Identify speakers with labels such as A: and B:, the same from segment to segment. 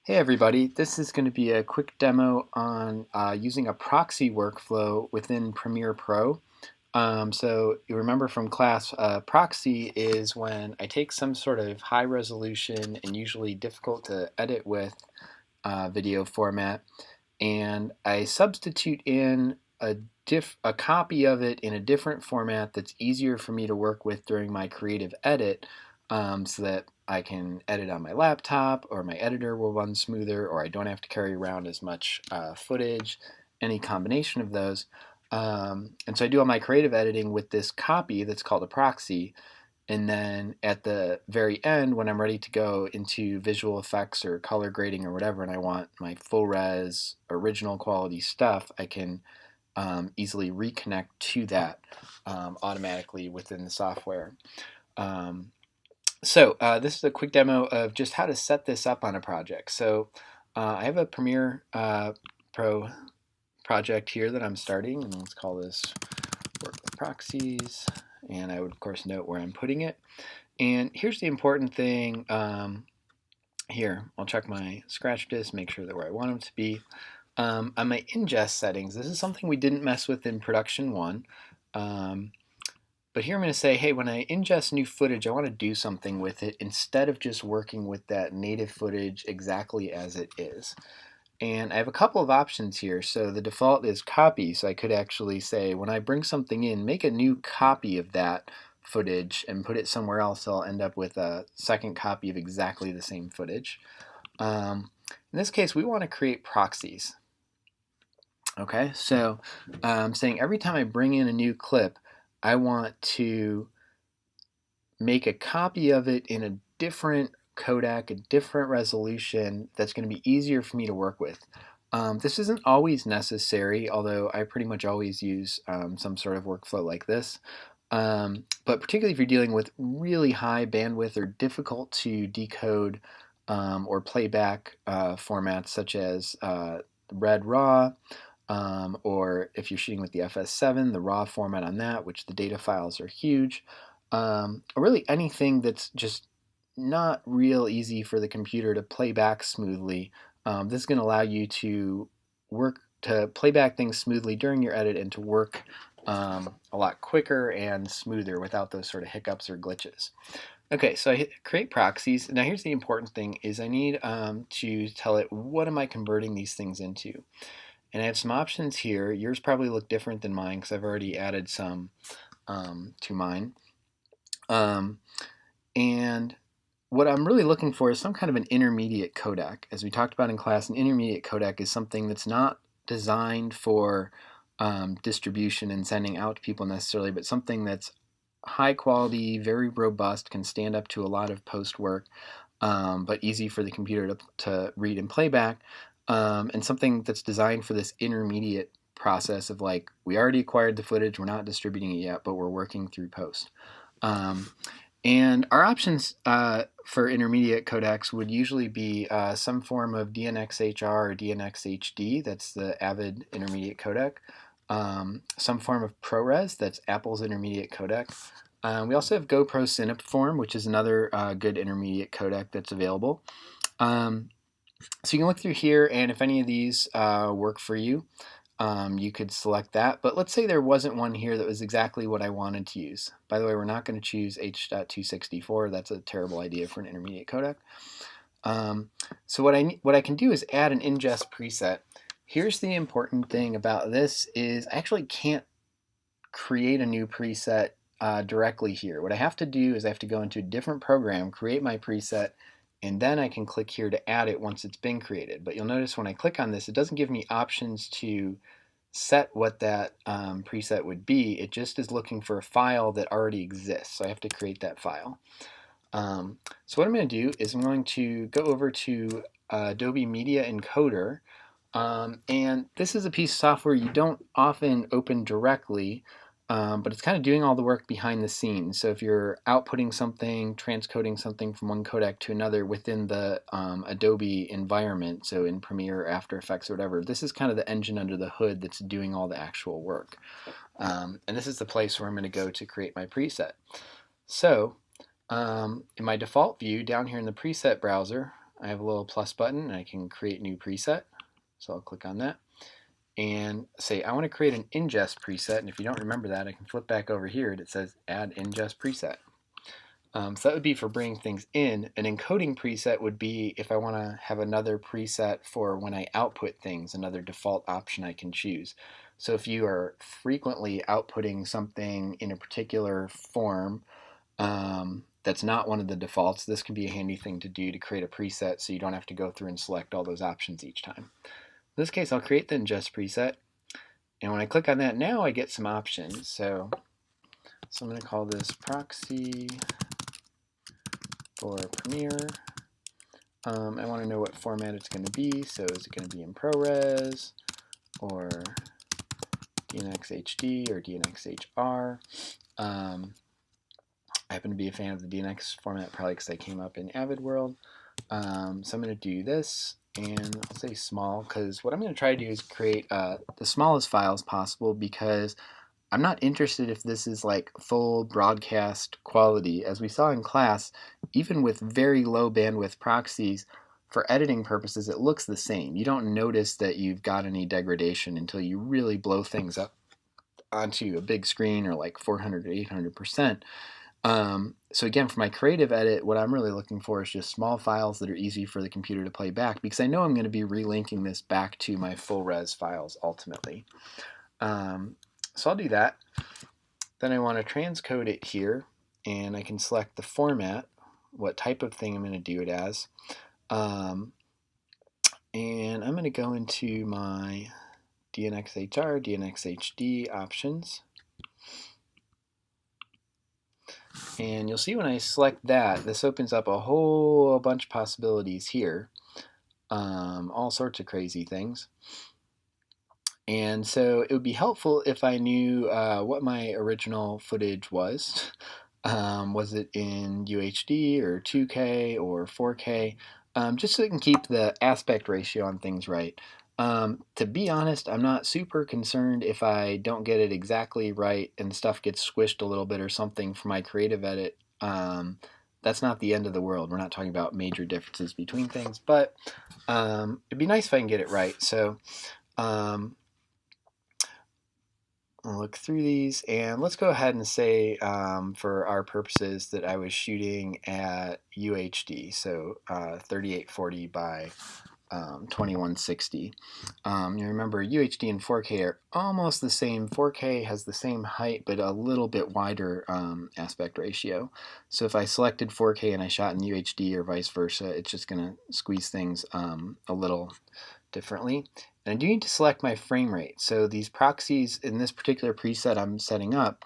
A: Hey everybody, this is going to be a quick demo on using a proxy workflow within Premiere Pro. So you remember from class, proxy is when I take some sort of high resolution and usually difficult to edit with video format, and I substitute in a copy of it in a different format that's easier for me to work with during my creative edit, so that I can edit on my laptop, or my editor will run smoother, or I don't have to carry around as much footage, any combination of those. And so I do all my creative editing with this copy that's called a proxy. And then at the very end, when I'm ready to go into visual effects or color grading or whatever, and I want my full res, original quality stuff, I can easily reconnect to that automatically within the software. This is a quick demo of just how to set this up on a project. So I have a Premiere Pro project here that I'm starting, and let's call this Work with Proxies. And I would, of course, note where I'm putting it. And here's the important thing. Here, I'll check my scratch disk, make sure that where I want them to be. On my ingest settings, this is something we didn't mess with in production 1. But here I'm going to say, hey, when I ingest new footage, I want to do something with it instead of just working with that native footage exactly as it is. And I have a couple of options here. So the default is copy. So I could actually say, when I bring something in, make a new copy of that footage and put it somewhere else. I'll end up with a second copy of exactly the same footage. In this case, we want to create proxies. Okay, so I'm saying every time I bring in a new clip, I want to make a copy of it in a different codec, a different resolution that's going to be easier for me to work with. This isn't always necessary, although I pretty much always use some sort of workflow like this. But particularly if you're dealing with really high bandwidth or difficult to decode or playback formats such as Red RAW, or if you're shooting with the FS7, the RAW format on that, which the data files are huge, or really anything that's just not real easy for the computer to play back smoothly. This is going to allow you to play back things smoothly during your edit and to work a lot quicker and smoother without those sort of hiccups or glitches. Okay, so I hit create proxies. Now here's the important thing is I need to tell it what am I converting these things into. And I have some options here. Yours probably look different than mine because I've already added some to mine. And what I'm really looking for is some kind of an intermediate codec. As we talked about in class, an intermediate codec is something that's not designed for distribution and sending out to people necessarily, but something that's high quality, very robust, can stand up to a lot of post work, but easy for the computer to read and play back, and something that's designed for this intermediate process of like, we already acquired the footage, we're not distributing it yet, but we're working through post. And our options for intermediate codecs would usually be some form of DNxHR or DNxHD, that's the Avid intermediate codec, some form of ProRes, that's Apple's intermediate codec. We also have GoPro Cineform, which is another good intermediate codec that's available. So you can look through here, and if any of these work for you, you could select that. But let's say there wasn't one here that was exactly what I wanted to use. By the way, we're not going to choose H.264. That's a terrible idea for an intermediate codec. So what I can do is add an ingest preset. Here's the important thing about this is I actually can't create a new preset directly here. What I have to do is I have to go into a different program, create my preset, and then I can click here to add it once it's been created. But you'll notice when I click on this, it doesn't give me options to set what that preset would be. It just is looking for a file that already exists. So I have to create that file. So what I'm going to do is I'm going to go over to Adobe Media Encoder. And this is a piece of software you don't often open directly, but it's kind of doing all the work behind the scenes. So if you're outputting something, transcoding something from one codec to another within the Adobe environment, so in Premiere or After Effects or whatever, this is kind of the engine under the hood that's doing all the actual work. And this is the place where I'm going to go to create my preset. So in my default view down here in the preset browser, I have a little plus button and I can create new preset. So I'll click on that and say I want to create an ingest preset, and if you don't remember that, I can flip back over here and it says add ingest preset. So that would be for bringing things in. An encoding preset would be if I want to have another preset for when I output things, another default option I can choose. So if you are frequently outputting something in a particular form that's not one of the defaults, this can be a handy thing to do to create a preset so you don't have to go through and select all those options each time. In this case, I'll create the ingest preset, and when I click on that, now I get some options. So I'm going to call this Proxy for Premiere. I want to know what format it's going to be, so is it going to be in ProRes or DNX HD or DNX HR? I happen to be a fan of the DNX format probably because I came up in Avid World. So I'm going to do this, and I'll say small because what I'm going to try to do is create the smallest files possible, because I'm not interested if this is like full broadcast quality. As we saw in class, even with very low bandwidth proxies, for editing purposes, it looks the same. You don't notice that you've got any degradation until you really blow things up onto a big screen or like 400 or 800%. So again, for my creative edit, what I'm really looking for is just small files that are easy for the computer to play back, because I know I'm going to be relinking this back to my full res files ultimately. So I'll do that. Then I want to transcode it here, and I can select the format, what type of thing I'm going to do it as. And I'm going to go into my DNXHR, DNXHD options. And you'll see when I select that, this opens up a whole bunch of possibilities here. All sorts of crazy things. And so it would be helpful if I knew what my original footage was. Was it in UHD or 2K or 4K? Just so I can keep the aspect ratio on things right. To be honest, I'm not super concerned if I don't get it exactly right and stuff gets squished a little bit or something for my creative edit. That's not the end of the world. We're not talking about major differences between things, but it'd be nice if I can get it right. So I'll look through these, and let's go ahead and say for our purposes that I was shooting at UHD, so 3840 by 2160. You remember UHD and 4K are almost the same. 4K has the same height but a little bit wider aspect ratio. So if I selected 4K and I shot in UHD or vice versa, it's just going to squeeze things a little differently. And I do need to select my frame rate. So these proxies in this particular preset I'm setting up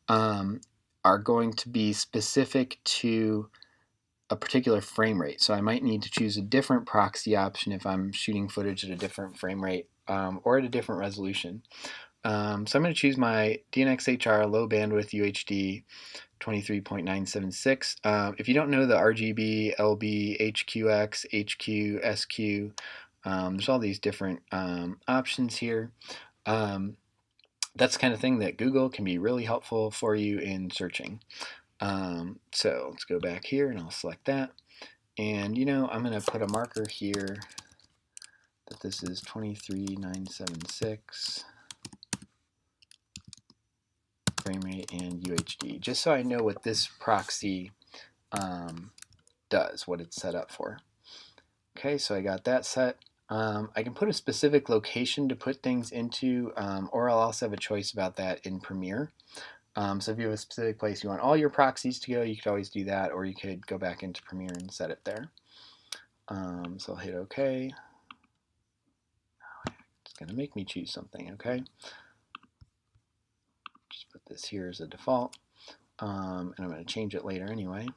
A: are going to be specific to a particular frame rate. So I might need to choose a different proxy option if I'm shooting footage at a different frame rate or at a different resolution. So I'm going to choose my DNXHR low bandwidth UHD 23.976. If you don't know the RGB, LB, HQX, HQ, SQ, there's all these different options here. That's the kind of thing that Google can be really helpful for you in searching. So let's go back here and I'll select that. And I'm going to put a marker here that this is 23976 frame rate and UHD, just so I know what this proxy does, what it's set up for. Okay, so I got that set. I can put a specific location to put things into, or I'll also have a choice about that in Premiere. So if you have a specific place you want all your proxies to go, you could always do that, or you could go back into Premiere and set it there. So I'll hit OK. It's going to make me choose something, okay? Just put this here as a default, and I'm going to change it later anyway.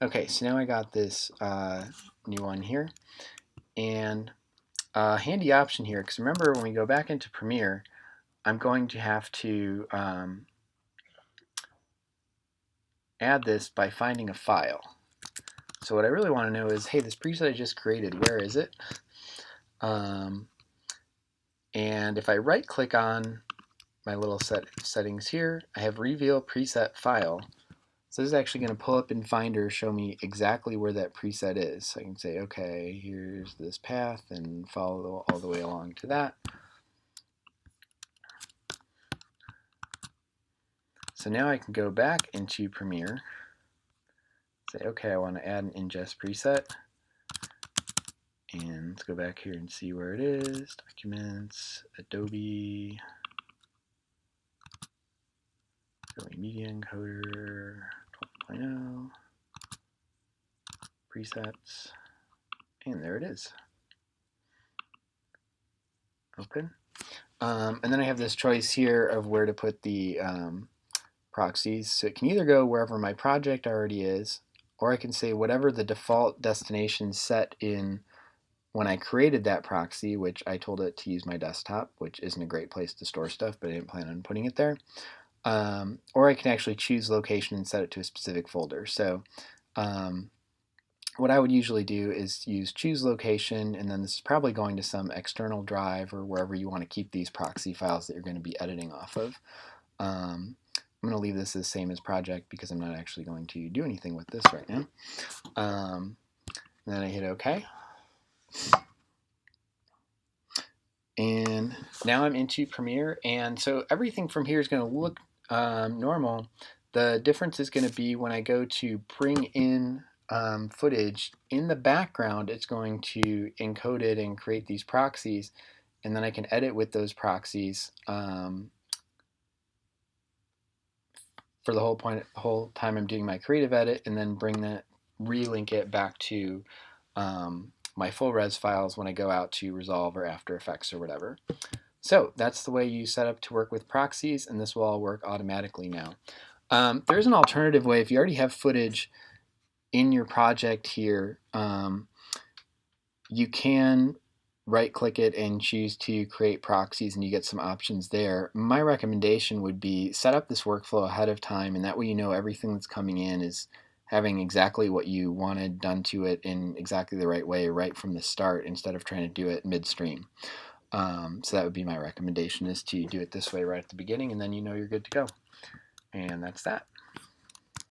A: Okay, so now I got this new one here, and a handy option here, because remember when we go back into Premiere, I'm going to have to add this by finding a file. So what I really want to know is, hey, this preset I just created, where is it? And if I right click on my little settings here, I have reveal preset file. So this is actually going to pull up in Finder, show me exactly where that preset is. So I can say, okay, here's this path and follow all the way along to that. So now I can go back into Premiere, say, okay, I want to add an ingest preset. And let's go back here and see where it is. Documents, Adobe Media Encoder 12.0, presets, and there it is. Open. And then I have this choice here of where to put the proxies. So it can either go wherever my project already is, or I can say whatever the default destination set in when I created that proxy, which I told it to use my desktop, which isn't a great place to store stuff, but I didn't plan on putting it there. Or I can actually choose location and set it to a specific folder. So what I would usually do is use choose location, and then this is probably going to some external drive or wherever you want to keep these proxy files that you're going to be editing off of. I'm going to leave this the same as project because I'm not actually going to do anything with this right now. Then I hit OK. And now I'm into Premiere, and so everything from here is going to look normal. The difference is going to be when I go to bring in footage, in the background it's going to encode it and create these proxies, and then I can edit with those proxies for the whole time I'm doing my creative edit, and then relink it back to my full res files when I go out to Resolve or After Effects or whatever. So that's the way you set up to work with proxies, and this will all work automatically now. There's an alternative way. If you already have footage in your project here, you can right-click it and choose to create proxies, and you get some options there. My recommendation would be set up this workflow ahead of time, and that way you know everything that's coming in is having exactly what you wanted done to it in exactly the right way right from the start, instead of trying to do it midstream. So that would be my recommendation, is to do it this way right at the beginning, and then you know you're good to go. And that's that.